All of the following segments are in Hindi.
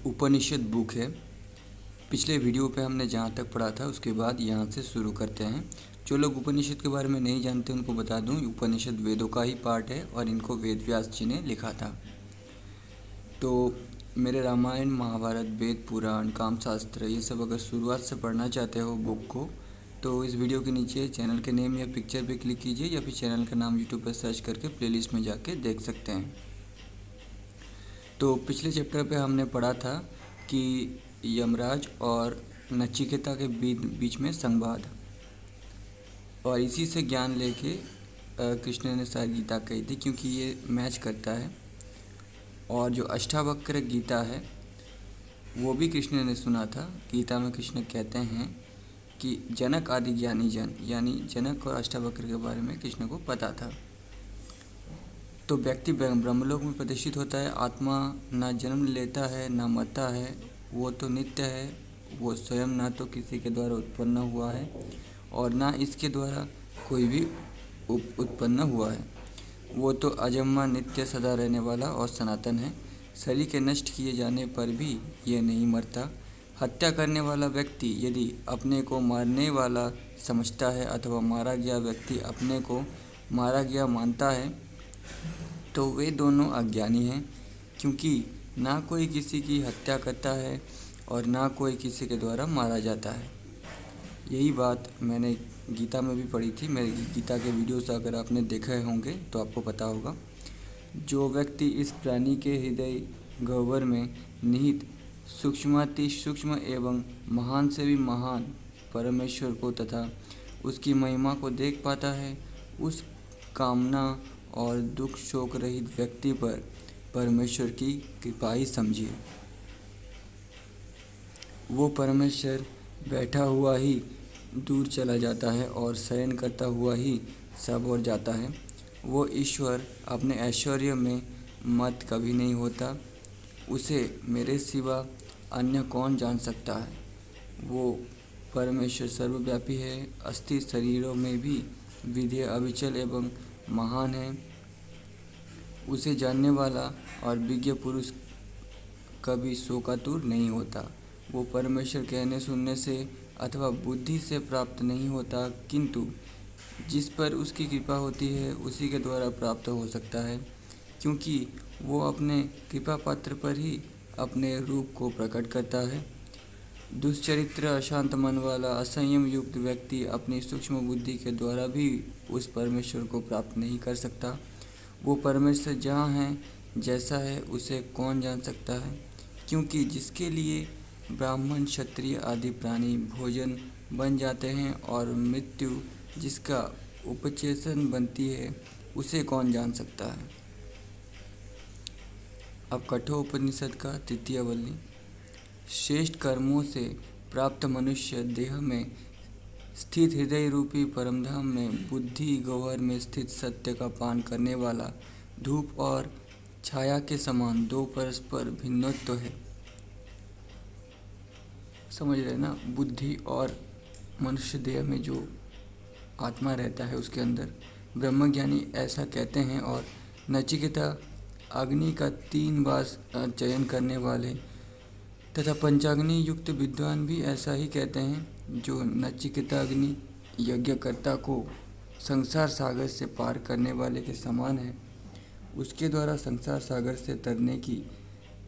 उपनिषद बुक है। पिछले वीडियो पे हमने जहाँ तक पढ़ा था उसके बाद यहाँ से शुरू करते हैं। जो लोग उपनिषद के बारे में नहीं जानते उनको बता दूँ, उपनिषद वेदों का ही पार्ट है और इनको वेद व्यास जी ने लिखा था। तो मेरे रामायण, महाभारत, वेद, पुराण, कामशास्त्र ये सब अगर शुरुआत से पढ़ना चाहते हो बुक को, तो इस वीडियो के नीचे चैनल के नेम या पिक्चर पे क्लिक कीजिए या फिर चैनल का नाम यूट्यूब पर सर्च करके प्लेलिस्ट में जाके देख सकते हैं। तो पिछले चैप्टर पे हमने पढ़ा था कि यमराज और नचिकेता के बीच में संवाद, और इसी से ज्ञान लेके कृष्ण ने सारी गीता कही थी, क्योंकि ये मैच करता है। और जो अष्टावक्र गीता है वो भी कृष्ण ने सुना था। गीता में कृष्ण कहते हैं कि जनक आदि ज्ञानी जन, यानी जनक और अष्टावक्र के बारे में कृष्ण को पता था। तो व्यक्ति ब्रह्मलोक में प्रतिष्ठित होता है। आत्मा ना जन्म लेता है ना मरता है, वो तो नित्य है। वो स्वयं ना तो किसी के द्वारा उत्पन्न हुआ है और ना इसके द्वारा कोई भी उत्पन्न हुआ है। वो तो अजन्मा, नित्य, सदा रहने वाला और सनातन है। शरीर के नष्ट किए जाने पर भी ये नहीं मरता। हत्या करने वाला व्यक्ति यदि अपने को मारने वाला समझता है अथवा मारा गया व्यक्ति अपने को मारा गया मानता है, तो वे दोनों अज्ञानी हैं, क्योंकि ना कोई किसी की हत्या करता है और ना कोई किसी के द्वारा मारा जाता है। यही बात मैंने गीता में भी पढ़ी थी। मेरे गीता के वीडियोस अगर आपने देखे होंगे तो आपको पता होगा। जो व्यक्ति इस प्राणी के हृदय गह्वर में निहित सूक्ष्माति सूक्ष्म एवं महान से भी महान परमेश्वर को तथा उसकी महिमा को देख पाता है, उस कामना और दुख शोक रहित व्यक्ति पर परमेश्वर की कृपा ही समझिए। वो परमेश्वर बैठा हुआ ही दूर चला जाता है और शयन करता हुआ ही सब ओर जाता है। वो ईश्वर अपने ऐश्वर्य में मत कभी नहीं होता। उसे मेरे सिवा अन्य कौन जान सकता है। वो परमेश्वर सर्वव्यापी है, अस्थि शरीरों में भी विधेय, अविचल एवं महान है। उसे जानने वाला और विज्ञ पुरुष कभी शोकातुर नहीं होता। वो परमेश्वर कहने सुनने से अथवा बुद्धि से प्राप्त नहीं होता, किंतु जिस पर उसकी कृपा होती है उसी के द्वारा प्राप्त हो सकता है, क्योंकि वो अपने कृपा पात्र पर ही अपने रूप को प्रकट करता है। दुष्चरित्र, अशांत मन वाला, असंयम युक्त व्यक्ति अपनी सूक्ष्म बुद्धि के द्वारा भी उस परमेश्वर को प्राप्त नहीं कर सकता। वो परमेश्वर जहाँ है, जैसा है, उसे कौन जान सकता है, क्योंकि जिसके लिए ब्राह्मण, क्षत्रिय आदि प्राणी भोजन बन जाते हैं और मृत्यु जिसका उपचेतन बनती है, उसे कौन जान सकता है। अब कठोपनिषद का तृतीय वल्ली। श्रेष्ठ कर्मों से प्राप्त मनुष्य देह में स्थित हृदय रूपी परमधाम में बुद्धि गह्वर में स्थित सत्य का पान करने वाला धूप और छाया के समान दो परस्पर भिन्नत्व है। समझ रहे ना, बुद्धि और मनुष्य देह में जो आत्मा रहता है उसके अंदर ब्रह्मज्ञानी ऐसा कहते हैं। और नचिकेता अग्नि का 3 बार चयन करने वाले तथा पंचाग्नि युक्त विद्वान भी ऐसा ही कहते हैं। जो नचिकेता अग्नि यज्ञकर्ता को संसार सागर से पार करने वाले के समान है, उसके द्वारा संसार सागर से तरने की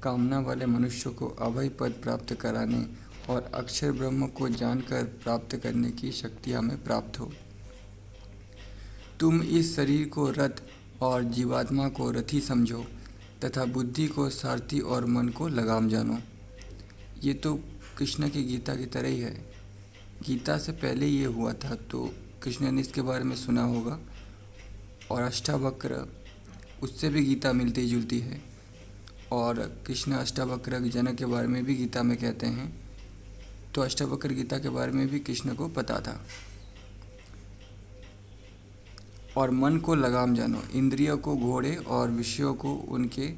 कामना वाले मनुष्य को अभय पद प्राप्त कराने और अक्षर ब्रह्म को जानकर प्राप्त करने की शक्ति हमें प्राप्त हो। तुम इस शरीर को रथ और जीवात्मा को रथी समझो तथा बुद्धि को सारथी और मन को लगाम जानो। ये तो कृष्ण की गीता की तरह ही है। गीता से पहले ये हुआ था, तो कृष्ण ने इसके बारे में सुना होगा। और अष्टावक्र, उससे भी गीता मिलती जुलती है। और कृष्ण अष्टावक्र जनक के बारे में भी गीता में कहते हैं, तो अष्टावक्र गीता के बारे में भी कृष्ण को पता था। और मन को लगाम जानो, इंद्रियों को घोड़े और विषयों को उनके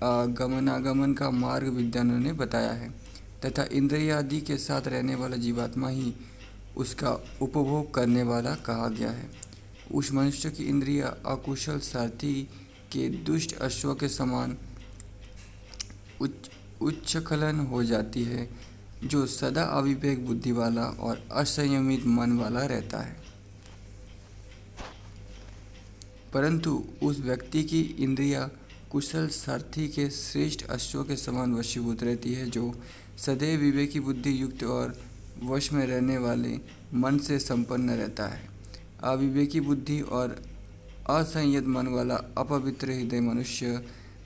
गमनागमन का मार्ग विद्वानों ने बताया है, तथा इंद्रिय आदि के साथ रहने वाला जीवात्मा ही उसका उपभोग करने वाला कहा गया है। उस मनुष्य की इंद्रिय अकुशल सारथी के दुष्ट अश्व के समान उच्छृंखलन हो जाती है, जो सदा अविवेक बुद्धि वाला और असंयमित मन वाला रहता है। परंतु उस व्यक्ति की इंद्रियां कुशल सारथी के श्रेष्ठ अश्वों के समान वशीभूत रहती है, जो सदैव विवेकी बुद्धि युक्त और वश में रहने वाले मन से संपन्न रहता है। अविवेकी बुद्धि और असंयत मन वाला अपवित्र हृदय मनुष्य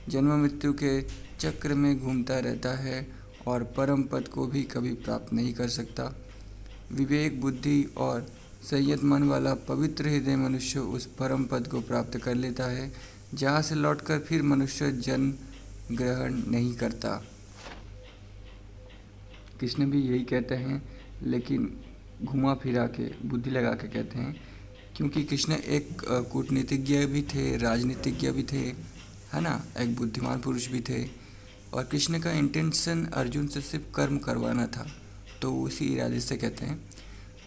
जन्म मृत्यु के चक्र में घूमता रहता है और परम पद को भी कभी प्राप्त नहीं कर सकता। विवेक बुद्धि और संयत मन वाला पवित्र हृदय मनुष्य उस परम पद को प्राप्त कर लेता है, जहाँ से लौटकर फिर मनुष्य जन्म ग्रहण नहीं करता। कृष्ण भी यही कहते हैं, लेकिन घुमा फिरा के बुद्धि लगा के कहते हैं, क्योंकि कृष्ण एक कूटनीतिज्ञ भी थे, राजनीतिज्ञ भी थे, है ना, एक बुद्धिमान पुरुष भी थे। और कृष्ण का इंटेंशन अर्जुन से सिर्फ कर्म करवाना था, तो उसी इरादे से कहते हैं,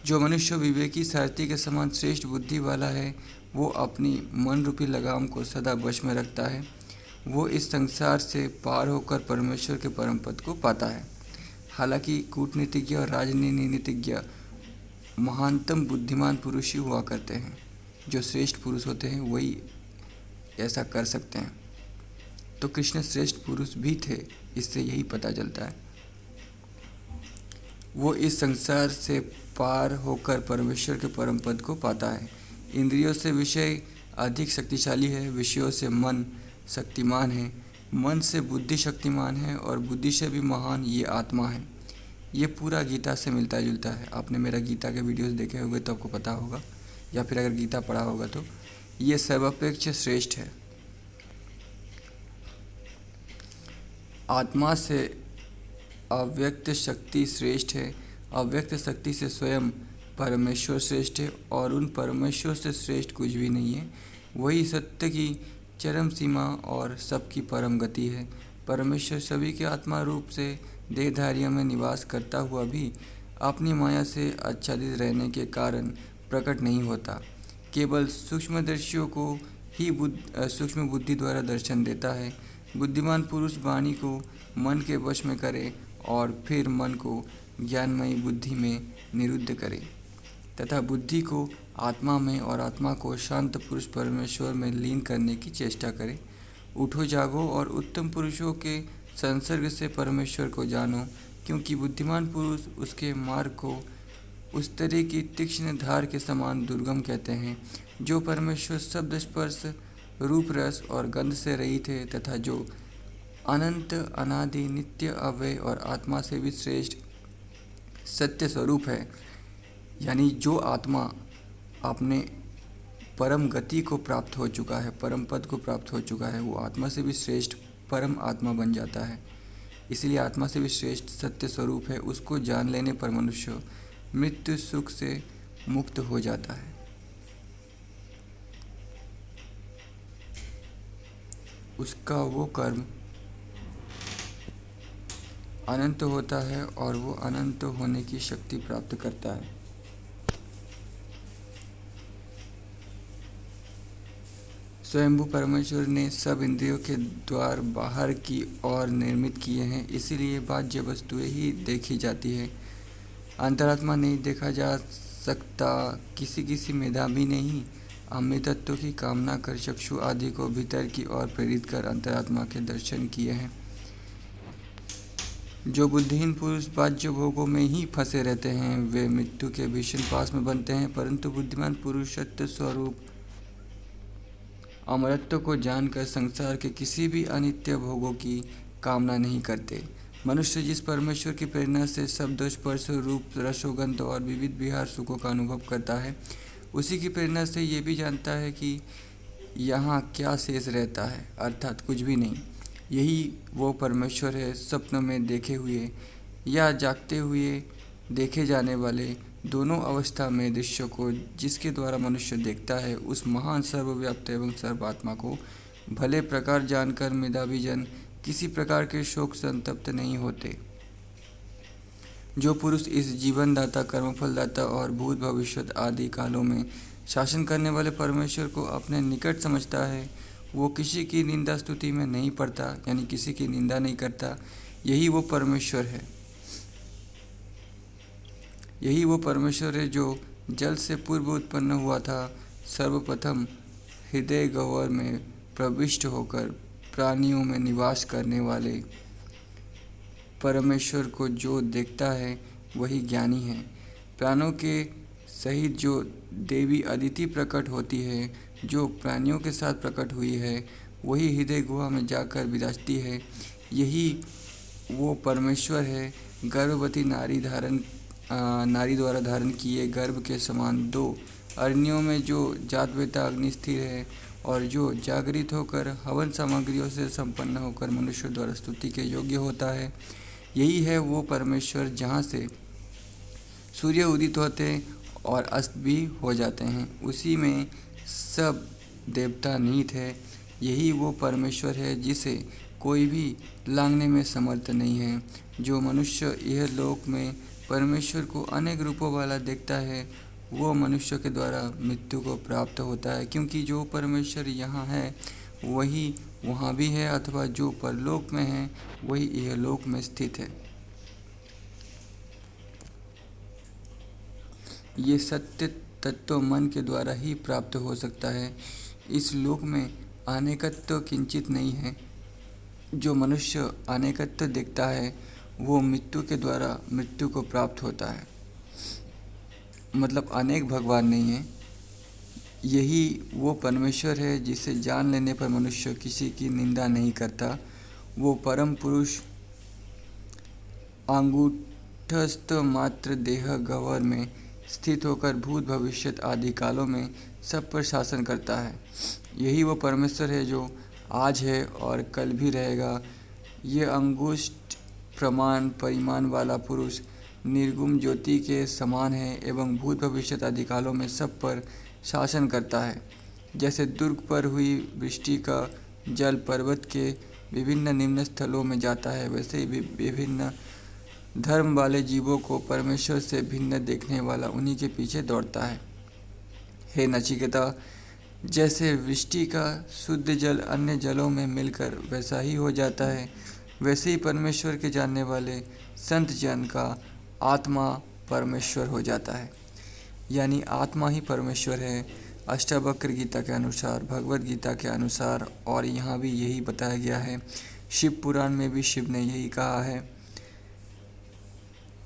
जो मनुष्य विवेकी सारथी के समान श्रेष्ठ बुद्धि वाला है, वो अपनी मन रूपी लगाम को सदा वश में रखता है। वो इस संसार से पार होकर परमेश्वर के परम पद को पाता है। हालांकि कूटनीतिज्ञ और राजनीतिज्ञ महानतम बुद्धिमान पुरुष ही हुआ करते हैं। जो श्रेष्ठ पुरुष होते हैं वही ऐसा कर सकते हैं। तो कृष्ण श्रेष्ठ पुरुष भी थे, इससे यही पता चलता है। वो इस संसार से पार होकर परमेश्वर के परम पद को पाता है। इंद्रियों से विषय अधिक शक्तिशाली है, विषयों से मन शक्तिमान है, मन से बुद्धि शक्तिमान है और बुद्धि से भी महान ये आत्मा है। ये पूरा गीता से मिलता जुलता है। आपने मेरा गीता के वीडियोस देखे होंगे तो आपको पता होगा, या फिर अगर गीता पढ़ा होगा तो ये सर्वापेक्ष श्रेष्ठ है। आत्मा से अव्यक्त शक्ति श्रेष्ठ है, अव्यक्त शक्ति से स्वयं परमेश्वर श्रेष्ठ है और उन परमेश्वर से श्रेष्ठ कुछ भी नहीं है। वही सत्य की चरम सीमा और सबकी परम गति है। परमेश्वर सभी के आत्मा रूप से देहधारियों में निवास करता हुआ भी अपनी माया से आच्छादित रहने के कारण प्रकट नहीं होता। केवल सूक्ष्मदर्शियों को ही सूक्ष्म बुद्धि द्वारा दर्शन देता है। बुद्धिमान पुरुष वाणी को मन के वश में करे और फिर मन को ज्ञानमयी बुद्धि में निरुद्ध करे तथा बुद्धि को आत्मा में और आत्मा को शांत पुरुष परमेश्वर में लीन करने की चेष्टा करे। उठो जागो और उत्तम पुरुषों के संसर्ग से परमेश्वर को जानो, क्योंकि बुद्धिमान पुरुष उसके मार्ग को उस तरह की तीक्ष्ण धार के समान दुर्गम कहते हैं, जो परमेश्वर शब्द स्पर्श रूप रस और गंध से रहित है तथा जो अनंत अनादि नित्य अव्यय और आत्मा से भी श्रेष्ठ सत्य स्वरूप है। यानी जो आत्मा अपने परम गति को प्राप्त हो चुका है, परम पद को प्राप्त हो चुका है, वो आत्मा से भी श्रेष्ठ परम आत्मा बन जाता है। इसलिए आत्मा से भी श्रेष्ठ सत्य स्वरूप है। उसको जान लेने पर मनुष्य मृत्यु सुख से मुक्त हो जाता है। उसका वो कर्म अनंत होता है और वो अनंत होने की शक्ति प्राप्त करता है। स्वयंभू परमेश्वर ने सब इंद्रियों के द्वार बाहर की ओर निर्मित किए हैं, इसीलिए बाह्य वस्तुएं ही देखी जाती है। अंतरात्मा नहीं देखा जा सकता। किसी मेधावी ने ही अमृतत्व की कामना कर चक्षु आदि को भीतर की ओर प्रेरित कर अंतरात्मा के दर्शन किए हैं। जो बुद्धिहीन पुरुष बाह्य भोगों में ही फंसे रहते हैं, वे मृत्यु के भीषण पास में बनते हैं, परंतु बुद्धिमान पुरुष सत्य स्वरूप अमरत्व को जानकर संसार के किसी भी अनित्य भोगों की कामना नहीं करते। मनुष्य जिस परमेश्वर की प्रेरणा से शब्द स्पर्श रूप रसोगंध और विविध विहार सुखों का अनुभव करता है, उसी की प्रेरणा से ये भी जानता है कि यहाँ क्या शेष रहता है, अर्थात कुछ भी नहीं। यही वो परमेश्वर है, स्वप्न में देखे हुए या जागते हुए देखे जाने वाले दोनों अवस्था में दृश्यों को जिसके द्वारा मनुष्य देखता है, उस महान सर्वव्याप्त एवं सर्वात्मा को भले प्रकार जानकर मेधावी जन किसी प्रकार के शोक संतप्त नहीं होते। जो पुरुष इस जीवनदाता, कर्मफलदाता और भूत भविष्यत आदि कालों में शासन करने वाले परमेश्वर को अपने निकट समझता है, वो किसी की निंदा स्तुति में नहीं पड़ता, यानी किसी की निंदा नहीं करता यही वो परमेश्वर है। यही वो परमेश्वर है जो जल से पूर्व उत्पन्न हुआ था, सर्वप्रथम हृदय गह्वर में प्रविष्ट होकर प्राणियों में निवास करने वाले परमेश्वर को जो देखता है वही ज्ञानी है। प्राणों के सहित जो देवी अदिति प्रकट होती है, जो प्राणियों के साथ प्रकट हुई है, वही हृदय गुहा में जाकर विराजती है। यही वो परमेश्वर है। गर्भवती नारी द्वारा धारण किए गर्भ के समान दो अरण्यों में जो जातवेता अग्नि स्थिर है और जो जागृत होकर हवन सामग्रियों से संपन्न होकर मनुष्य द्वारा स्तुति के योग्य होता है, यही है वो परमेश्वर जहाँ से सूर्य उदित होते और अस्त भी हो जाते हैं, उसी में सब देवता नीत है। यही वो परमेश्वर है जिसे कोई भी लांघने में समर्थ नहीं है। जो मनुष्य यह लोक में परमेश्वर को अनेक रूपों वाला देखता है, वो मनुष्य के द्वारा मृत्यु को प्राप्त होता है, क्योंकि जो परमेश्वर यहाँ है वही वहाँ भी है, अथवा जो परलोक में है वही यह लोक में स्थित है। ये सत्य तत्व मन के द्वारा ही प्राप्त हो सकता है। इस लोक में अनेकत्व किंचित नहीं है। जो मनुष्य अनेकत्व देखता है वो मृत्यु के द्वारा मृत्यु को प्राप्त होता है। मतलब अनेक भगवान नहीं है। यही वो परमेश्वर है जिसे जान लेने पर मनुष्य किसी की निंदा नहीं करता। वो परम पुरुष अंगूठस्थ मात्र देह गह्वर में स्थित होकर भूत भविष्यत आदि कालों में सब पर शासन करता है। यही वो परमेश्वर है जो आज है और कल भी रहेगा। ये अंगुष्ठ प्रमाण परिमाण वाला पुरुष निर्गुण ज्योति के समान है एवं भूत भविष्यत आदि कालों में सब पर शासन करता है। जैसे दुर्ग पर हुई वृष्टि का जल पर्वत के विभिन्न निम्न स्थलों में जाता है, वैसे ही विभिन्न धर्म वाले जीवों को परमेश्वर से भिन्न देखने वाला उन्हीं के पीछे दौड़ता है। हे नचिकेता, जैसे वृष्टि का शुद्ध जल अन्य जलों में मिलकर वैसा ही हो जाता है, वैसे ही परमेश्वर के जानने वाले संत जन का आत्मा परमेश्वर हो जाता है। यानी आत्मा ही परमेश्वर है। अष्टावक्र गीता के अनुसार, भगवत गीता के अनुसार, और यहाँ भी यही बताया गया है। शिव पुराण में भी शिव ने यही कहा है।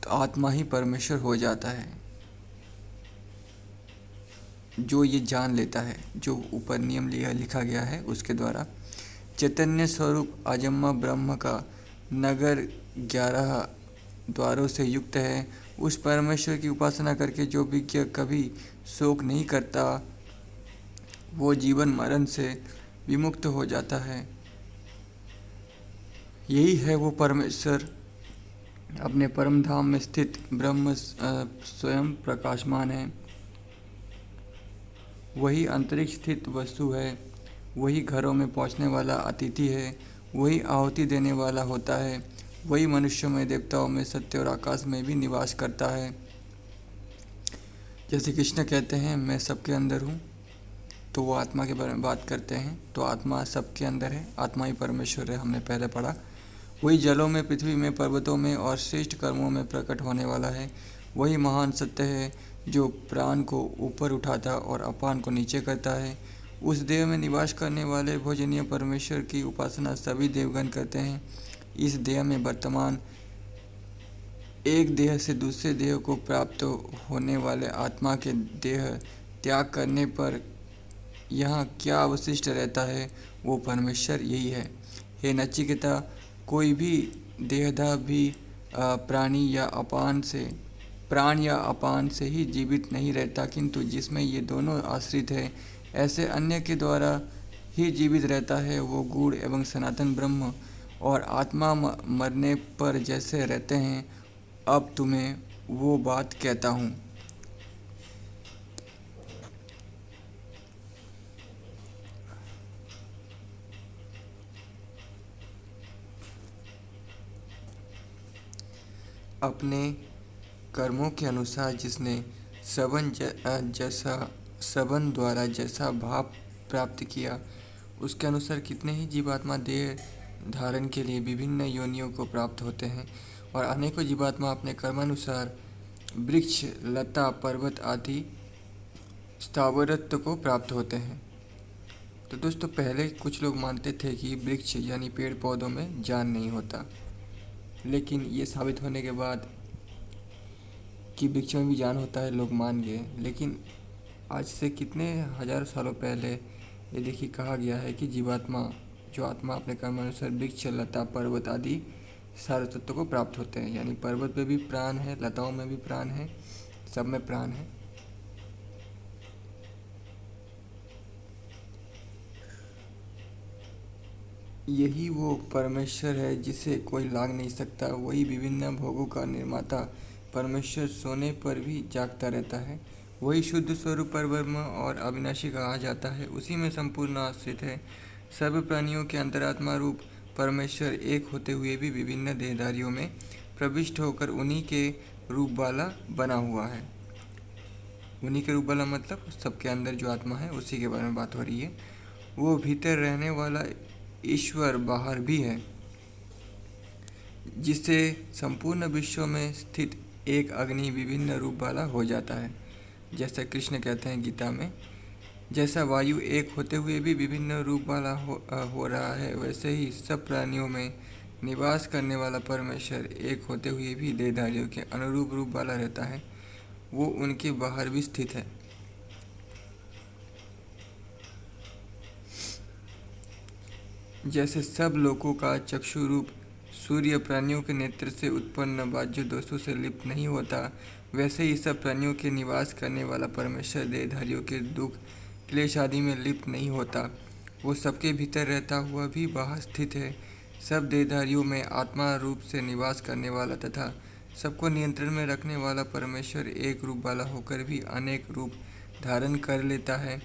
तो आत्मा ही परमेश्वर हो जाता है जो ये जान लेता है, जो ऊपर नियम लिखा गया है उसके द्वारा। चैतन्य स्वरूप अजन्मा ब्रह्म का नगर 11 द्वारों से युक्त है। उस परमेश्वर की उपासना करके जो विज्ञ कभी शोक नहीं करता, वो जीवन मरण से विमुक्त हो जाता है। यही है वो परमेश्वर। अपने परम धाम में स्थित ब्रह्म स्वयं प्रकाशमान है। वही अंतरिक्ष स्थित वस्तु है। वही घरों में पहुँचने वाला अतिथि है। वही आहुति देने वाला होता है। वही मनुष्यों में, देवताओं में, सत्य और आकाश में भी निवास करता है। जैसे कृष्ण कहते हैं मैं सबके अंदर हूँ, तो वो आत्मा के बारे में बात करते हैं। तो आत्मा सबके अंदर है, आत्मा ही परमेश्वर है, हमने पहले पढ़ा। वही जलों में, पृथ्वी में, पर्वतों में और श्रेष्ठ कर्मों में प्रकट होने वाला है। वही महान सत्य है जो प्राण को ऊपर उठाता और अपान को नीचे करता है। उस देह में निवास करने वाले भोजनीय परमेश्वर की उपासना सभी देवगण करते हैं। इस देह में वर्तमान एक देह से दूसरे देह को प्राप्त होने वाले आत्मा के देह त्याग करने पर यहाँ क्या अवशिष्ट रहता है, वो परमेश्वर यही है। हे नचिकेता, कोई भी देहधा भी प्राण या अपान से ही जीवित नहीं रहता, किंतु जिसमें ये दोनों आश्रित है, ऐसे अन्य के द्वारा ही जीवित रहता है। वो गूढ़ एवं सनातन ब्रह्म और आत्मा मरने पर जैसे रहते हैं, अब तुम्हें वो बात कहता हूँ। अपने कर्मों के अनुसार जिसने श्रवण द्वारा जैसा भाव प्राप्त किया, उसके अनुसार कितने ही जीवात्मा देह धारण के लिए विभिन्न योनियों को प्राप्त होते हैं और अनेकों जीवात्मा अपने कर्मानुसार वृक्ष, लता, पर्वत आदि स्थावरत्व को प्राप्त होते हैं। तो दोस्तों, पहले कुछ लोग मानते थे कि वृक्ष यानी पेड़ पौधों में जान नहीं होता, लेकिन ये साबित होने के बाद कि वृक्ष में भी जान होता है लोग मान गए। लेकिन आज से कितने हज़ार सालों पहले ये देखिए कहा गया है कि जीवात्मा जो आत्मा अपने कर्मानुसार वृक्ष, लता, पर्वत आदि सारे तत्वों को प्राप्त होते हैं। यानी पर्वत में भी प्राण है, लताओं में भी प्राण है, सब में प्राण है। यही वो परमेश्वर है जिसे कोई लांघ नहीं सकता। वही विभिन्न भोगों का निर्माता परमेश्वर सोने पर भी जागता रहता है। वही शुद्ध स्वरूप परब्रह्म और अविनाशी कहा जाता है। उसी में संपूर्ण आश्रित है। सर्व प्राणियों के अंतरात्मा रूप परमेश्वर एक होते हुए भी विभिन्न देहधारियों में प्रविष्ट होकर उन्हीं के रूप वाला बना हुआ है। उन्हीं के रूप वाला मतलब सबके अंदर जो आत्मा है उसी के बारे में बात हो रही है। वो भीतर रहने वाला ईश्वर बाहर भी है, जिससे संपूर्ण विश्व में स्थित एक अग्नि विभिन्न रूप वाला हो जाता है। जैसा कृष्ण कहते हैं गीता में, जैसा वायु एक होते हुए भी विभिन्न रूप वाला हो रहा है, वैसे ही सब प्राणियों में निवास करने वाला परमेश्वर एक होते हुए भी देहधारियों के अनुरूप रूप वाला रहता है। वो उनके बाहर भी स्थित है। जैसे सब लोगों का चक्षु रूप सूर्य प्राणियों के नेत्र से उत्पन्न बाह्य दोषों से लिप्त नहीं होता, वैसे ही सब प्राणियों के निवास करने वाला परमेश्वर देहधारियों के दुख, क्लेश आदि में लिप्त नहीं होता। वो सबके भीतर रहता हुआ भी बाहर स्थित है। सब देहधारियों में आत्मा रूप से निवास करने वाला तथा सबको नियंत्रण में रखने वाला परमेश्वर एक रूप वाला होकर भी अनेक रूप धारण कर लेता है।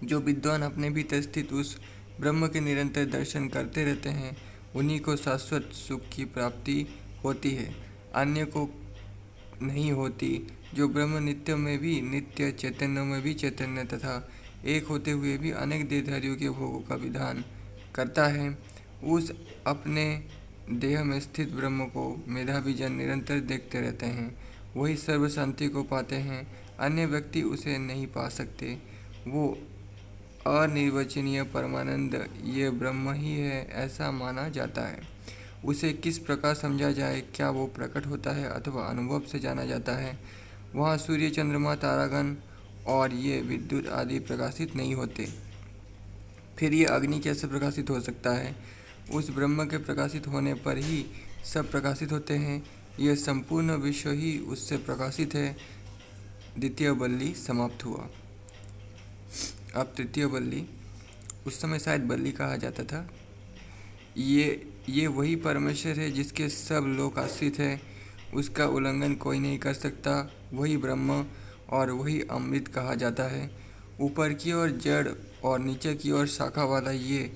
जो विद्वान अपने भीतर स्थित उस ब्रह्म के निरंतर दर्शन करते रहते हैं, उन्हीं को शाश्वत सुख की प्राप्ति होती है, अन्य को नहीं होती। जो ब्रह्म नित्य में भी नित्य, चैतन्य में भी चैतन्य तथा एक होते हुए भी अनेक देहधारियों के भोगों का विधान करता है, उस अपने देह में स्थित ब्रह्म को मेधावी जन निरंतर देखते रहते हैं। वही सर्व शांति को पाते हैं, अन्य व्यक्ति उसे नहीं पा सकते। वो अनिर्वचनीय परमानंद ये ब्रह्म ही है, ऐसा माना जाता है। उसे किस प्रकार समझा जाए, क्या वो प्रकट होता है अथवा अनुभव से जाना जाता है। वहाँ सूर्य, चंद्रमा, तारागण और ये विद्युत आदि प्रकाशित नहीं होते। फिर ये अग्नि कैसे प्रकाशित हो सकता है? उस ब्रह्म के प्रकाशित होने पर ही सब प्रकाशित होते हैं। यह संपूर्ण विश्व ही उससे प्रकाशित है। द्वितीय बल्ली समाप्त हुआ। अब तृतीय बल्ली, उस समय शायद बल्ली कहा जाता था। ये वही परमेश्वर है जिसके सब लोग आश्रित है। उसका उल्लंघन कोई नहीं कर सकता। वही ब्रह्म और वही अमृत कहा जाता है। ऊपर की ओर जड़ और नीचे की ओर शाखा वाला ये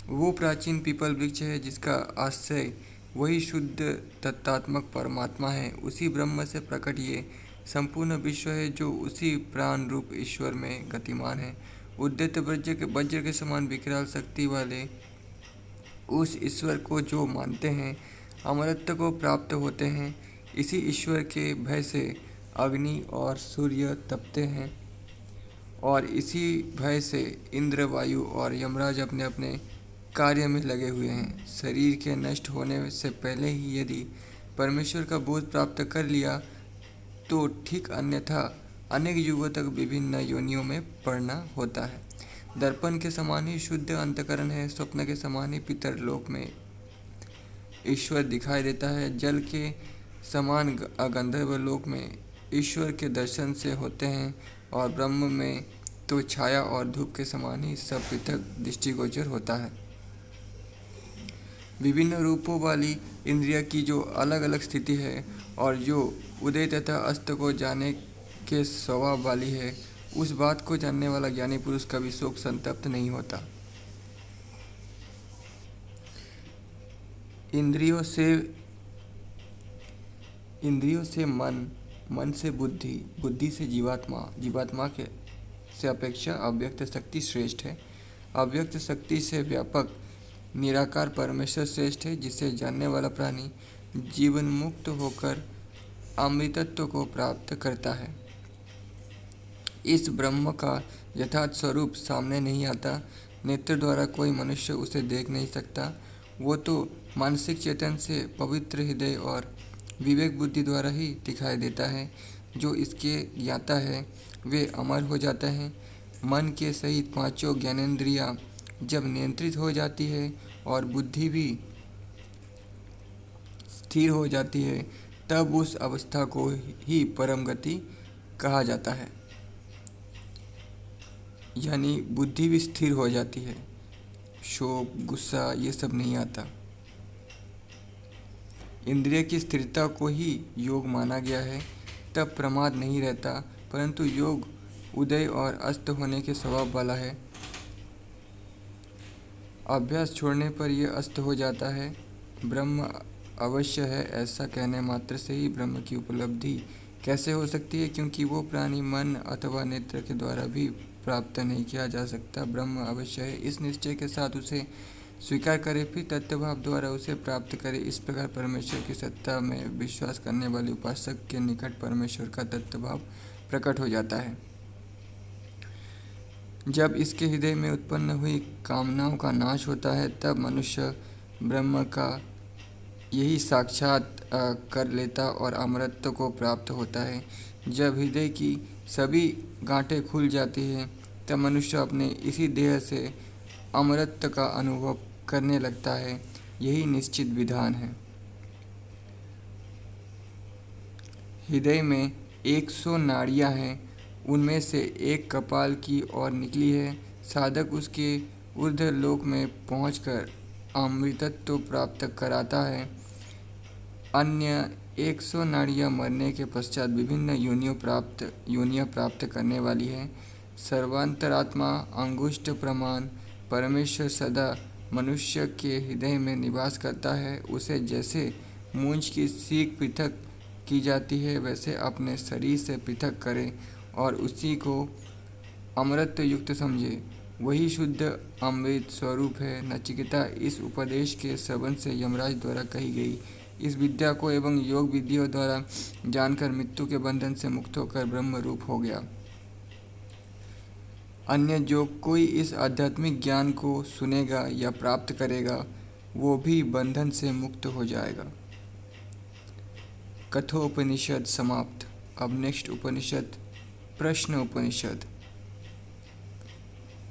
वो प्राचीन पीपल वृक्ष है जिसका आश्रय वही शुद्ध तत्तात्मक परमात्मा है। उसी ब्रह्म से प्रकट ये संपूर्ण विश्व है जो उसी प्राण रूप ईश्वर में गतिमान है। उद्यत वज्र के समान विकराल शक्ति वाले उस ईश्वर को जो मानते हैं, अमरत्व को प्राप्त होते हैं। इसी ईश्वर के भय से अग्नि और सूर्य तपते हैं और इसी भय से इंद्र, वायु और यमराज अपने अपने कार्य में लगे हुए हैं। शरीर के नष्ट होने से पहले ही यदि परमेश्वर का बोध प्राप्त कर लिया तो ठीक, अन्यथा अनेक युगों तक विभिन्न योनियों में पड़ना होता है। दर्पण के समान ही शुद्ध अंतकरण है। स्वप्न के समान ही पितर लोक में ईश्वर दिखाई देता है। जल के समान गंधर्व लोक में ईश्वर के दर्शन से होते हैं और ब्रह्म में तो छाया और धूप के समान ही सब पृथक दृष्टिगोचर होता है। विभिन्न रूपों वाली इंद्रिया की जो अलग अलग स्थिति है और जो उदय तथा अस्त को जाने के स्वभाव वाली है, उस बात को जानने वाला ज्ञानी पुरुष कभी शोक संतप्त नहीं होता। इंद्रियों से मन, मन से बुद्धि, बुद्धि से जीवात्मा, जीवात्मा के से अपेक्षा अव्यक्त शक्ति श्रेष्ठ है। अव्यक्त शक्ति से व्यापक निराकार परमेश्वर श्रेष्ठ है, जिसे जानने वाला प्राणी जीवन मुक्त होकर अमृतत्व को प्राप्त करता है। इस ब्रह्म का यथार्थ स्वरूप सामने नहीं आता। नेत्र द्वारा कोई मनुष्य उसे देख नहीं सकता। वो तो मानसिक चेतन से पवित्र हृदय और विवेक बुद्धि द्वारा ही दिखाई देता है। जो इसके ज्ञाता है वे अमर हो जाते हैं। मन के सहित पांचों ज्ञानेंद्रियां जब नियंत्रित हो जाती है और बुद्धि भी स्थिर हो जाती है, तब उस अवस्था को ही परम गति कहा जाता है। यानी बुद्धि भी स्थिर हो जाती है, शोक गुस्सा ये सब नहीं आता। इंद्रिय की स्थिरता को ही योग माना गया है। तब प्रमाद नहीं रहता, परंतु योग उदय और अस्त होने के स्वभाव वाला है। अभ्यास छोड़ने पर यह अस्त हो जाता है। ब्रह्म अवश्य है, ऐसा कहने मात्र से ही ब्रह्म की उपलब्धि कैसे हो सकती है, क्योंकि वो प्राणी मन अथवा नेत्र के द्वारा भी प्राप्त नहीं किया जा सकता। ब्रह्म अवश्य है, इस निश्चय के साथ उसे स्वीकार करे, फिर तत्वभाव द्वारा उसे प्राप्त करे। इस प्रकार परमेश्वर की सत्ता में विश्वास करने वाले उपासक के निकट परमेश्वर का तत्वभाव प्रकट हो जाता है। जब इसके हृदय में उत्पन्न हुई कामनाओं का नाश होता है, तब मनुष्य ब्रह्म का यही साक्षात कर लेता और अमरत्व को प्राप्त होता है। जब हृदय की सभी गांठें खुल जाती हैं, तब मनुष्य अपने इसी देह से अमरत्व का अनुभव करने लगता है। यही निश्चित विधान है। हृदय में 100 नाड़ियां हैं, उनमें से एक कपाल की ओर निकली है। साधक उसके ऊर्ध्व लोक में पहुंचकर अमृतत्व प्राप्त कराता है। अन्य 100 नाड़ियां मरने के पश्चात विभिन्न योनियां प्राप्त करने वाली है। सर्वांतरात्मा अंगुष्ठ प्रमाण परमेश्वर सदा मनुष्य के हृदय में निवास करता है। उसे जैसे मूंछ की सीख पृथक की जाती है, वैसे अपने शरीर से पृथक करे और उसी को अमृत युक्त समझे। वही शुद्ध अमृत स्वरूप है। नचिकेता, इस उपदेश के श्रवण से यमराज द्वारा कही गई इस विद्या को एवं योग विधियों द्वारा जानकर मृत्यु के बंधन से मुक्त होकर ब्रह्म रूप हो गया। अन्य जो कोई इस आध्यात्मिक ज्ञान को सुनेगा या प्राप्त करेगा, वो भी बंधन से मुक्त हो जाएगा। कठोपनिषद समाप्त। अब नेक्स्ट उपनिषद प्रश्न उपनिषद।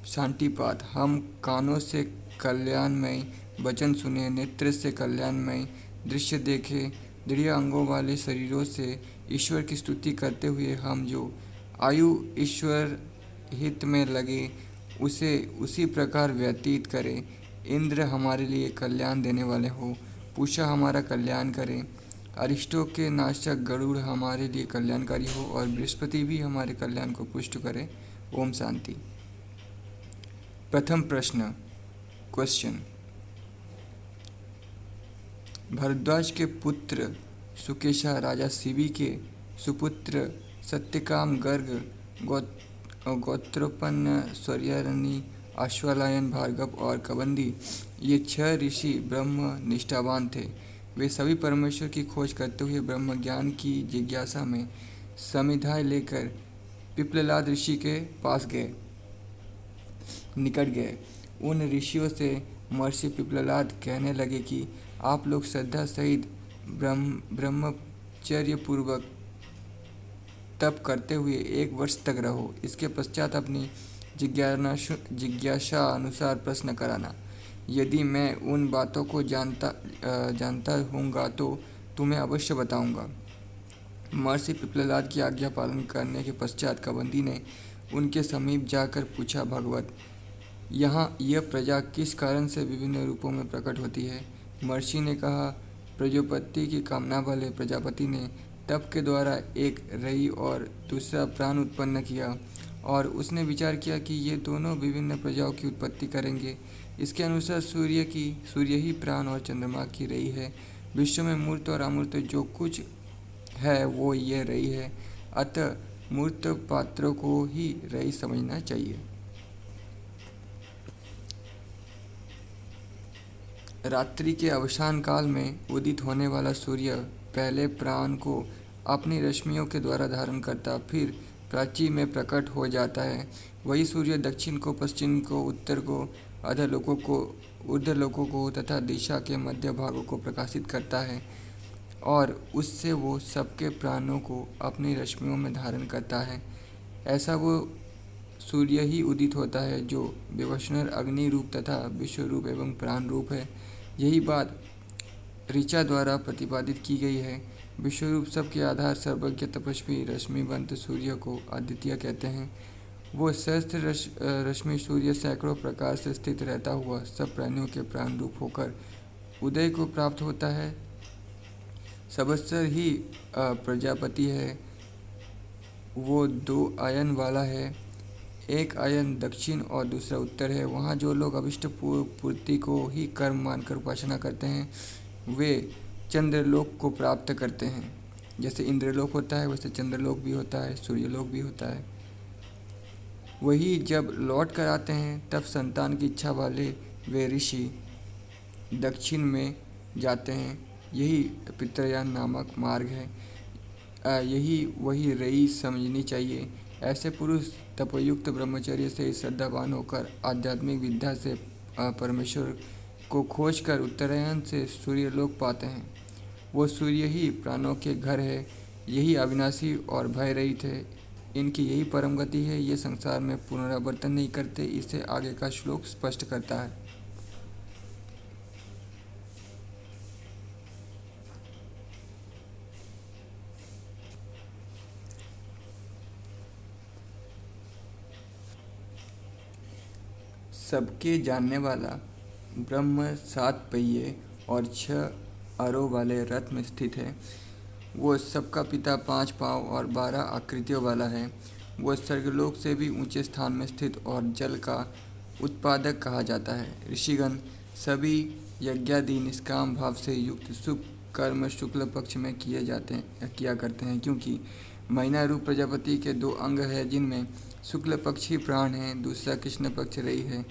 शांतिपात। हम कानों से कल्याणमय वचन सुने, नेत्र से कल्याणमय दृश्य देखे, दृढ़ अंगों वाले शरीरों से ईश्वर की स्तुति करते हुए हम जो आयु ईश्वर हित में लगे, उसे उसी प्रकार व्यतीत करें। इंद्र हमारे लिए कल्याण देने वाले हो, पूषा हमारा कल्याण करें। अरिष्टों के नाशक गरुड़ हमारे लिए कल्याणकारी हो और बृहस्पति भी हमारे कल्याण को पुष्ट करे। ओम शांति। प्रथम प्रश्न क्वेश्चन। भरद्वाज के पुत्र सुकेशा राजा शिवी के सुपुत्र सत्यकाम गर्ग गोत्रोत्पन्न स्वर्यरणी अश्वलायन भार्गव और कबंदी, ये 6 ऋषि ब्रह्म निष्ठावान थे। वे सभी परमेश्वर की खोज करते हुए ब्रह्म ज्ञान की जिज्ञासा में समिधाएं लेकर पिप्पलाद ऋषि के पास निकट गए। उन ऋषियों से महर्षि पिप्पलाद कहने लगे कि आप लोग श्रद्धा सहित ब्रह्मचर्य पूर्वक तप करते हुए 1 वर्ष तक रहो। इसके पश्चात अपनी जिज्ञासा अनुसार प्रश्न कराना। यदि मैं उन बातों को जानता हूँगा तो तुम्हें अवश्य बताऊँगा। महर्षि पिप्पलाद की आज्ञा पालन करने के पश्चात कबंदी ने उनके समीप जाकर पूछा, भगवत, यहाँ यह प्रजा किस कारण से विभिन्न रूपों में प्रकट होती है? महर्षि ने कहा, प्रजापति की कामना वाले प्रजापति ने तप के द्वारा एक रई और दूसरा प्राण उत्पन्न किया और उसने विचार किया कि ये दोनों विभिन्न प्रजाओं की उत्पत्ति करेंगे। इसके अनुसार सूर्य ही प्राण और चंद्रमा की रई है। विश्व में मूर्त और अमूर्त जो कुछ है वो ये रई है। अतः मूर्त पात्रों को ही रई समझना चाहिए। रात्रि के अवसान काल में उदित होने वाला सूर्य पहले प्राण को अपनी रश्मियों के द्वारा धारण करता, फिर प्राची में प्रकट हो जाता है। वही सूर्य दक्षिण को, पश्चिम को, उत्तर को, अधोलोकों को, ऊर्ध्वलोकों को तथा दिशा के मध्य भागों को प्रकाशित करता है और उससे वो सबके प्राणों को अपनी रश्मियों में धारण करता है। ऐसा वो सूर्य ही उदित होता है जो विवस्वानर अग्नि रूप तथा विश्व रूप एवं प्राण रूप है। यही बात ऋचा द्वारा प्रतिपादित की गई है। विश्वरूप सबके आधार, सर्वज्ञ, तपस्वी, रश्मिवंत सूर्य को अद्वितीय कहते हैं। वो सहस्त्र रश्मि सूर्य सैकड़ों प्रकार से स्थित रहता हुआ सब प्राणियों के प्राण रूप होकर उदय को प्राप्त होता है। सबस्तर ही प्रजापति है। वो 2 आयन वाला है, एक आयन दक्षिण और दूसरा उत्तर है। वहाँ जो लोग अभिष्ट पूर्ति को ही कर्म मानकर उपासना करते हैं वे चंद्रलोक को प्राप्त करते हैं। जैसे इंद्रलोक होता है वैसे चंद्रलोक भी होता है, सूर्यलोक भी होता है। वही जब लौट कर आते हैं तब संतान की इच्छा वाले वे ऋषि दक्षिण में जाते हैं। यही पितृयान नामक मार्ग है। यही वही रई समझनी चाहिए। ऐसे पुरुष तपोयुक्त ब्रह्मचर्य से श्रद्धावान होकर आध्यात्मिक विद्या से परमेश्वर को खोजकर उत्तरायण से सूर्यलोक पाते हैं। वो सूर्य ही प्राणों के घर है। यही अविनाशी और भय रहित है। इनकी यही परम गति है। ये संसार में पुनरावर्तन नहीं करते। इसे आगे का श्लोक स्पष्ट करता है। सबके जानने वाला ब्रह्म 7 पहिए और 6 अरों वाले रथ में स्थित है। वो सबका पिता 5 पाँव और 12 आकृतियों वाला है। वो स्वर्गलोक से भी ऊंचे स्थान में स्थित और जल का उत्पादक कहा जाता है। ऋषिगण सभी यज्ञादि निष्काम भाव से युक्त शुभ कर्म शुक्ल पक्ष में किया करते हैं, क्योंकि महीना रूप प्रजापति के 2 अंग है, जिनमें शुक्ल पक्ष ही प्राण है, दूसरा कृष्ण पक्ष रई है,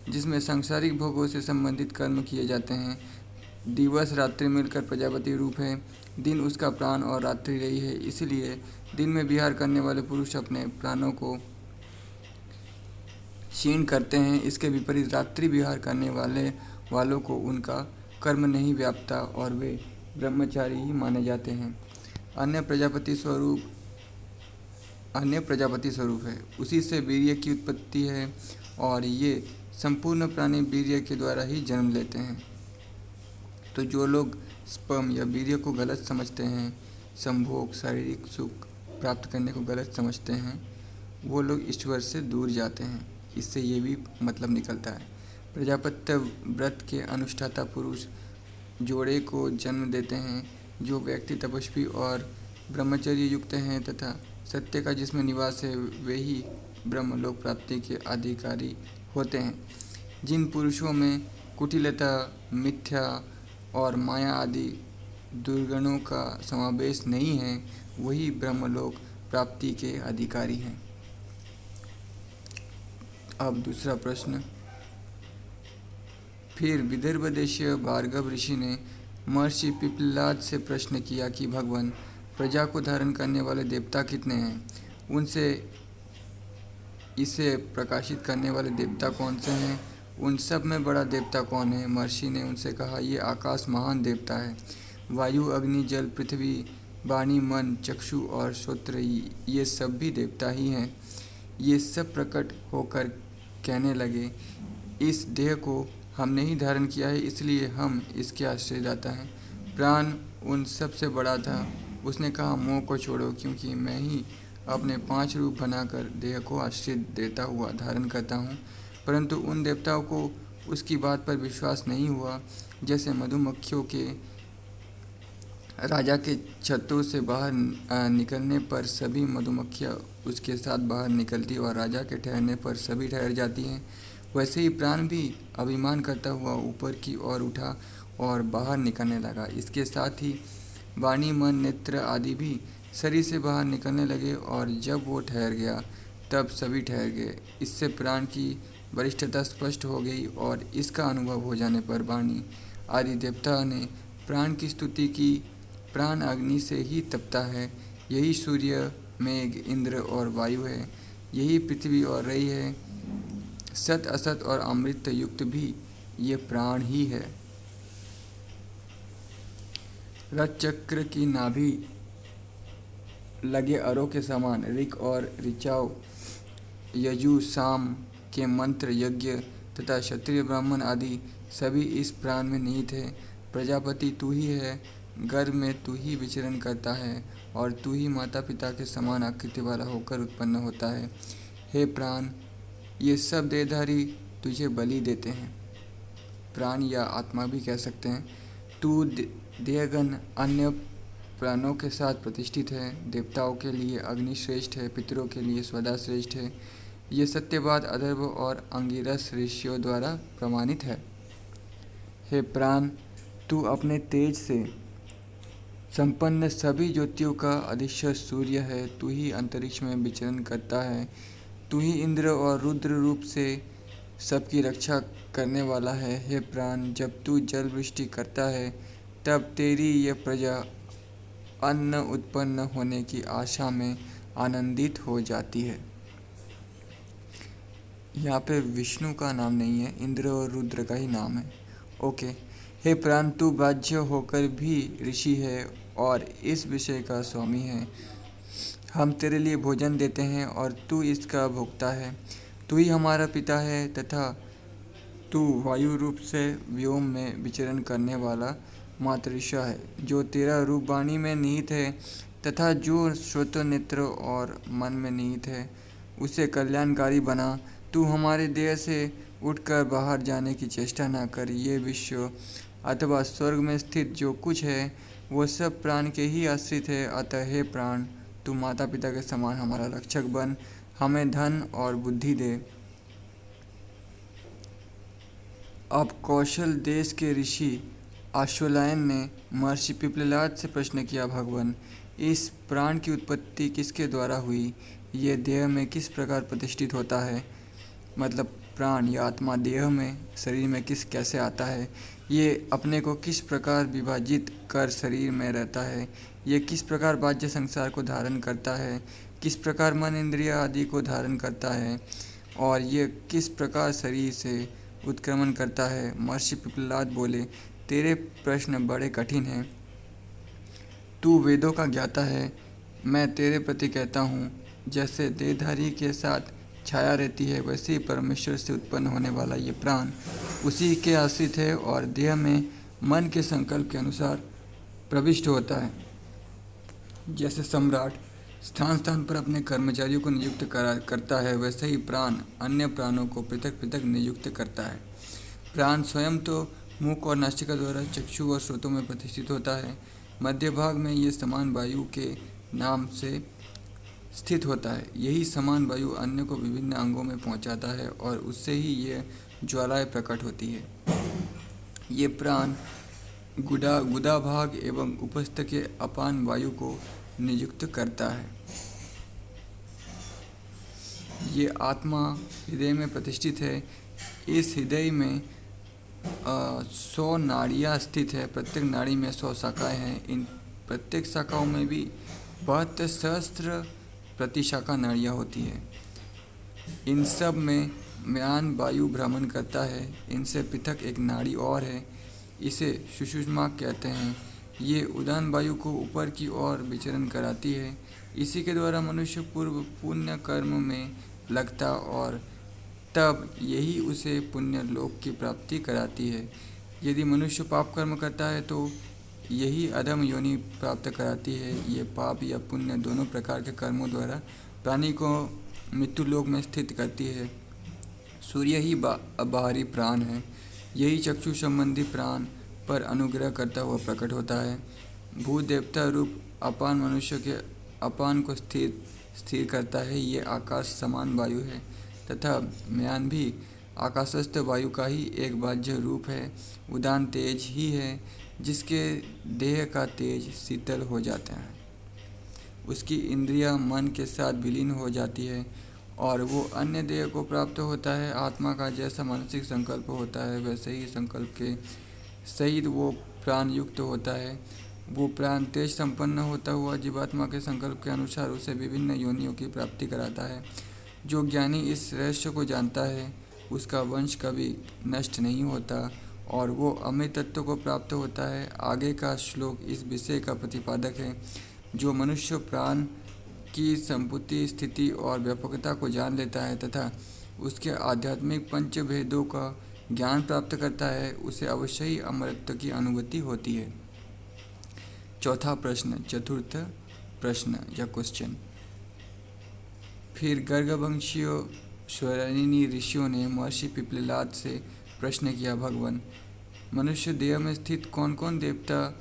जिसमें सांसारिक भोगों से संबंधित कर्म किए जाते हैं। दिवस रात्रि मिलकर प्रजापति रूप है, दिन उसका प्राण और रात्रि रई है। इसलिए दिन में विहार करने वाले पुरुष अपने प्राणों को क्षीण करते हैं। इसके विपरीत रात्रि विहार करने वालों को उनका कर्म नहीं व्यापता और वे ब्रह्मचारी ही माने जाते हैं। अन्य प्रजापति स्वरूप है। उसी से वीर्य की उत्पत्ति है और ये संपूर्ण प्राणी वीर्य के द्वारा ही जन्म लेते हैं। तो जो लोग स्पर्म या वीर्य को गलत समझते हैं, संभोग शारीरिक सुख प्राप्त करने को गलत समझते हैं, वो लोग ईश्वर से दूर जाते हैं। इससे ये भी मतलब निकलता है। प्रजापत्य व्रत के अनुष्ठाता पुरुष जोड़े को जन्म देते हैं। जो व्यक्ति तपस्वी और ब्रह्मचर्य युक्त हैं तथा सत्य का जिसमें निवास है वे ही ब्रह्मलोक प्राप्ति के अधिकारी होते हैं। जिन पुरुषों में कुटिलता, मिथ्या और माया आदि दुर्गुणों का समावेश नहीं है वही ब्रह्मलोक प्राप्ति के अधिकारी हैं। अब दूसरा प्रश्न। फिर विदर्भ देशीय भार्गव ऋषि ने महर्षि पिप्पलाद से प्रश्न किया कि भगवान, प्रजा को धारण करने वाले देवता कितने हैं? उनसे इसे प्रकाशित करने वाले देवता कौन से हैं? उन सब में बड़ा देवता कौन है? महर्षि ने उनसे कहा, ये आकाश महान देवता है। वायु, अग्नि, जल, पृथ्वी, वाणी, मन, चक्षु और श्रोत्र ये सब भी देवता ही हैं। ये सब प्रकट होकर कहने लगे, इस देह को हमने ही धारण किया है, इसलिए हम इसके आश्रयदाता हैं। प्राण उन सब से बड़ा था। उसने कहा, मोह को छोड़ो, क्योंकि मैं ही अपने 5 रूप बनाकर देह को आश्रय देता हुआ धारण करता हूँ। परंतु उन देवताओं को उसकी बात पर विश्वास नहीं हुआ। जैसे मधुमक्खियों के राजा के छत्तों से बाहर निकलने पर सभी मधुमक्खियाँ उसके साथ बाहर निकलती और राजा के ठहरने पर सभी ठहर जाती हैं, वैसे ही प्राण भी अभिमान करता हुआ ऊपर की ओर उठा और बाहर निकलने लगा। इसके साथ ही वाणी, मन, नेत्र आदि भी शरीर से बाहर निकलने लगे और जब वो ठहर गया तब सभी ठहर गए। इससे प्राण की वरिष्ठता स्पष्ट हो गई और इसका अनुभव हो जाने पर वाणी आदि देवता ने प्राण की स्तुति की। प्राण अग्नि से ही तपता है, यही सूर्य, मेघ, इंद्र और वायु है, यही पृथ्वी और रई है। सत, असत और अमृत युक्त भी ये प्राण ही है। रथ चक्र की नाभि लगे अरों के समान ऋक और ऋचाव, यजु, साम के मंत्र, यज्ञ तथा क्षत्रिय, ब्राह्मण आदि सभी इस प्राण में निहित है। प्रजापति तू ही है, गर्भ में तू ही विचरण करता है और तू ही माता पिता के समान आकृति वाला होकर उत्पन्न होता है। हे प्राण, ये सब देहधारी तुझे बलि देते हैं। प्राण या आत्मा भी कह सकते हैं। तू देहगण अन्य प्राणों के साथ प्रतिष्ठित है। देवताओं के लिए अग्नि श्रेष्ठ है, पितरों के लिए स्वदा श्रेष्ठ है। ये सत्य बात अथर्व और अंगिरस ऋषियों द्वारा प्रमाणित है। हे प्राण, तू अपने तेज से संपन्न सभी ज्योतियों का अधीश्वर सूर्य है। तू ही अंतरिक्ष में विचरण करता है। तू ही इंद्र और रुद्र रूप से सबकी रक्षा करने वाला है। हे प्राण, जब तू जल वृष्टि करता है तब तेरी यह प्रजा अन्न उत्पन्न होने की आशा में आनंदित हो जाती है। यहाँ पे विष्णु का नाम नहीं है, इंद्र और रुद्र का ही नाम है। ओके। हे प्राण, तू बाह्य होकर भी ऋषि है और इस विषय का स्वामी है। हम तेरे लिए भोजन देते हैं और तू इसका भोक्ता है। तू ही हमारा पिता है तथा तू वायु रूप से व्योम में विचरण करने वाला मातृषा है, जो तेरा रूप वाणी में निहित है तथा जो श्रोत्र, नेत्र और मन में निहित है उसे कल्याणकारी बना। तू हमारे देह से उठकर बाहर जाने की चेष्टा न कर। ये विश्व अथवा स्वर्ग में स्थित जो कुछ है वो सब प्राण के ही आश्रित है। अतः हे प्राण, तू माता पिता के समान हमारा रक्षक बन, हमें धन और बुद्धि दे। अब कौशल देश के ऋषि अश्वलायन ने महर्षि पिप्पलाद से प्रश्न किया, भगवान, इस प्राण की उत्पत्ति किसके द्वारा हुई? ये देह में किस प्रकार प्रतिष्ठित होता है? मतलब प्राण या आत्मा देह में, शरीर में कैसे आता है? ये अपने को किस प्रकार विभाजित कर शरीर में रहता है? ये किस प्रकार बाह्य संसार को धारण करता है? किस प्रकार मन, इंद्रिया आदि को धारण करता है? और ये किस प्रकार शरीर से उत्क्रमण करता है? महर्षि पिप्पलाद बोले, तेरे प्रश्न बड़े कठिन हैं। तू वेदों का ज्ञाता है। मैं तेरे प्रति कहता हूँ, जैसे देहधारी के साथ छाया रहती है वैसे ही परमेश्वर से उत्पन्न होने वाला ये प्राण उसी के आश्रित है और देह में मन के संकल्प के अनुसार प्रविष्ट होता है। जैसे सम्राट स्थान स्थान पर अपने कर्मचारियों को नियुक्त करता है, वैसे ही प्राण अन्य प्राणों को पृथक पृथक नियुक्त करता है। प्राण स्वयं तो मुख और नासिका द्वारा चक्षु और श्रोतों में प्रतिष्ठित होता है। मध्य भाग में ये समान वायु के नाम से स्थित होता है। यही समान वायु अन्य को विभिन्न अंगों में पहुंचाता है और उससे ही ये ज्वालाएं प्रकट होती है। ये प्राण गुदा भाग एवं उपस्थ के अपान वायु को नियुक्त करता है। ये आत्मा हृदय में प्रतिष्ठित है। इस हृदय में 100 नाड़ियाँ स्थित है। प्रत्येक नाड़ी में 100 शाखाएँ हैं। इन प्रत्येक शाखाओं में भी 72 सहस्त्र प्रतिशाखा नाड़ियाँ होती है। इन सब में म्यान वायु भ्रमण करता है। इनसे पृथक एक नाड़ी और है, इसे सुषुम्ना कहते हैं। ये उदान वायु को ऊपर की ओर विचरण कराती है। इसी के द्वारा मनुष्य पूर्व पुण्य कर्म में लगता और तब यही उसे पुण्य लोक की प्राप्ति कराती है। यदि मनुष्य पाप कर्म करता है तो यही अधम योनि प्राप्त कराती है। ये पाप या पुण्य दोनों प्रकार के कर्मों द्वारा प्राणी को मृत्यु लोक में स्थित करती है। सूर्य ही बाहरी प्राण है। यही चक्षु संबंधी प्राण पर अनुग्रह करता हुआ प्रकट होता है। भूत देवता रूप अपान मनुष्य के अपान को स्थिर करता है। ये आकाश समान वायु है तथा म्यान भी आकाशस्थ वायु का ही एक बाह्य रूप है। उदान तेज ही है, जिसके देह का तेज शीतल हो जाता है। उसकी इंद्रिया मन के साथ विलीन हो जाती है और वो अन्य देह को प्राप्त होता है। आत्मा का जैसा मानसिक संकल्प होता है वैसे ही संकल्प के सहित वो प्राण युक्त होता है। वो प्राण तेज संपन्न होता हुआ जीवात्मा के संकल्प के अनुसार उसे विभिन्न योनियों की प्राप्ति कराता है। जो ज्ञानी इस रहस्य को जानता है उसका वंश कभी नष्ट नहीं होता और वो अमृत तत्व को प्राप्त होता है। आगे का श्लोक इस विषय का प्रतिपादक है। जो मनुष्य प्राण की संपूर्ण स्थिति और व्यापकता को जान लेता है तथा उसके आध्यात्मिक पंच भेदों का ज्ञान प्राप्त करता है उसे अवश्य ही अमरत्व की अनुभूति होती है। चतुर्थ प्रश्न या क्वेश्चन। फिर गर्गवंशीय स्वरणी ऋषियों ने महर्षि पिप्पलाद से प्रश्न किया, भगवान, मनुष्य देह में स्थित कौन कौन देवता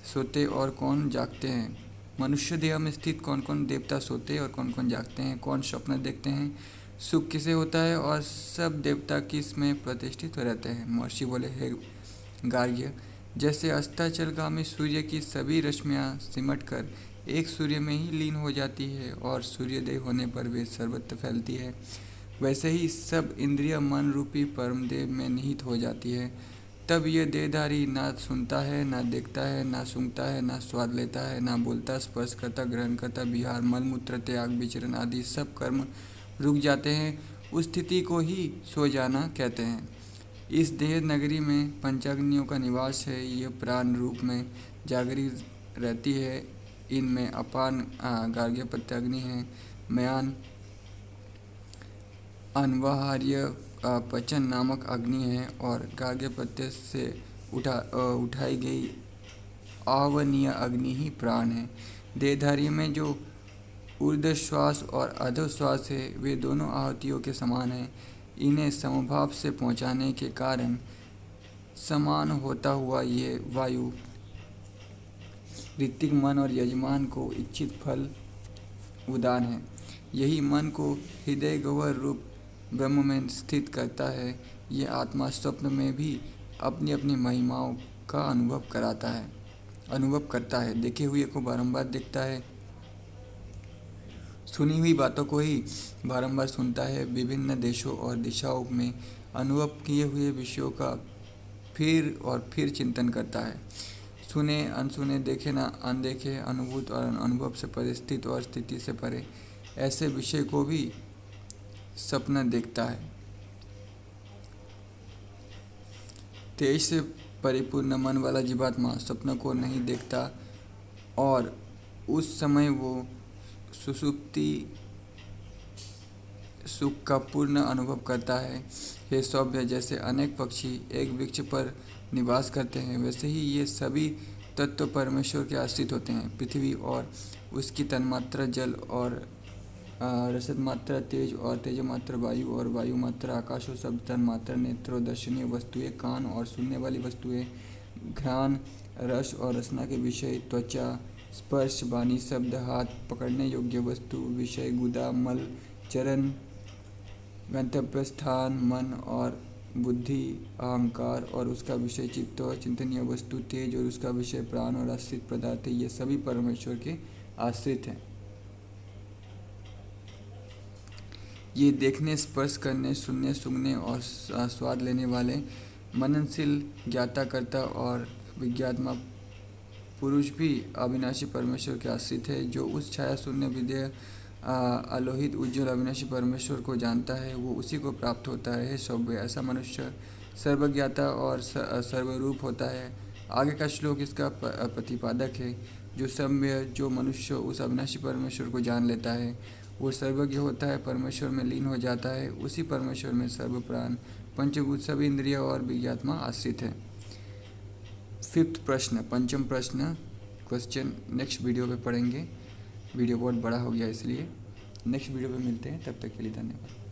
सोते और कौन जागते हैं? मनुष्य देह में स्थित कौन कौन देवता सोते और कौन कौन जागते हैं? कौन स्वप्न देखते हैं? सुख किसे होता है और सब देवता किस में प्रतिष्ठित रहते हैं? महर्षि बोले, हे गार्ग्य, जैसे अस्ताचलगामी सूर्य की सभी रश्मियाँ सिमटकर एक सूर्य में ही लीन हो जाती है और सूर्योदय होने पर वे सर्वत्र फैलती है, वैसे ही सब इंद्रिय मन रूपी परमदेव में निहित हो जाती है। तब ये देहधारी ना सुनता है, ना देखता है, ना सूंघता है, ना स्वाद लेता है, ना बोलता, स्पर्श करता, ग्रहण करता, विहार, मलमूत्र, त्याग, विचरण आदि सब कर्म रुक जाते हैं। उस स्थिति को ही सो जाना कहते हैं। इस देह नगरी में पंचाग्नियों का निवास है। ये प्राण रूप में जागरी रहती है। इनमें अपान गार्ग्यपत्याग्नि है, मयान अनवाहार्य पचन नामक अग्नि है और गार्ग्यपत्य से उठाई गई आवनीय अग्नि ही प्राण है। देहधारी में जो ऊर्ध्वश्वास और अधोश्वास है वे दोनों आहुतियों के समान हैं। इन्हें समभाव से पहुँचाने के कारण समान होता हुआ ये वायु ऋत्विक मन और यजमान को इच्छित फल उदान है। यही मन को हृदय गह्वर रूप ब्रह्म में स्थित करता है। ये आत्मा स्वप्न में भी अपनी अपनी महिमाओं का अनुभव करता है। देखे हुए को बारंबार देखता है, सुनी हुई बातों को ही बारंबार सुनता है। विभिन्न देशों और दिशाओं में अनुभव किए हुए विषयों का फिर और फिर चिंतन करता है। सुने अनसुने, देखे न अनदेखे, अनुभूत और अनुभव से परे, स्थित और स्थिति से परे ऐसे विषय को भी सपना देखता है। तेज से परिपूर्ण मन वाला जीवात्मा स्वप्न को नहीं देखता और उस समय वो सुषुप्ति सुख का पूर्ण अनुभव करता है। हे सौभ्य, जैसे अनेक पक्षी एक वृक्ष पर निवास करते हैं वैसे ही ये सभी तत्व परमेश्वर के आश्रित होते हैं। पृथ्वी और उसकी तन्मात्रा जल और रसद मात्रा तेज और तेज मात्रा वायु और वायु मात्रा आकाश और शब्द तन्मात्रा नेत्र दर्शनीय वस्तुएं कान और सुनने वाली वस्तुएं घ्राण रस और रसना के विषय त्वचा स्पर्श वाणी शब्द हाथ पकड़ने योग्य वस्तु विषय गुदा मल चरण गंतव्य स्थान मन और बुद्धि अहंकार और उसका विषय चित्त और चिंतनीय वस्तु तेज और उसका विषय प्राण और आश्रित पदार्थ ये सभी परमेश्वर के आश्रित हैं। ये देखने स्पर्श करने सुनने सूंघने और स्वाद लेने वाले मननशील ज्ञाताकर्ता और विज्ञात्मा पुरुष भी अविनाशी परमेश्वर के आश्रित है। जो उस छाया शून्य विधेय अलोहित उज्ज्वल अविनाशी परमेश्वर को जानता है वो उसी को प्राप्त होता है। सौभ्य, ऐसा मनुष्य सर्वज्ञाता और सर्वरूप होता है। आगे का श्लोक इसका प्रतिपादक है। जो सौम्य जो मनुष्य उस अविनाशी परमेश्वर को जान लेता है वो सर्वज्ञ होता है, परमेश्वर में लीन हो जाता है। उसी परमेश्वर में सर्व प्राण पंचभूत सभी इंद्रिय और विज्ञात्मा आश्रित है। पंचम प्रश्न क्वेश्चन नेक्स्ट वीडियो पे पढ़ेंगे। वीडियो बहुत बड़ा हो गया इसलिए नेक्स्ट वीडियो पे मिलते हैं। तब तक के लिए धन्यवाद।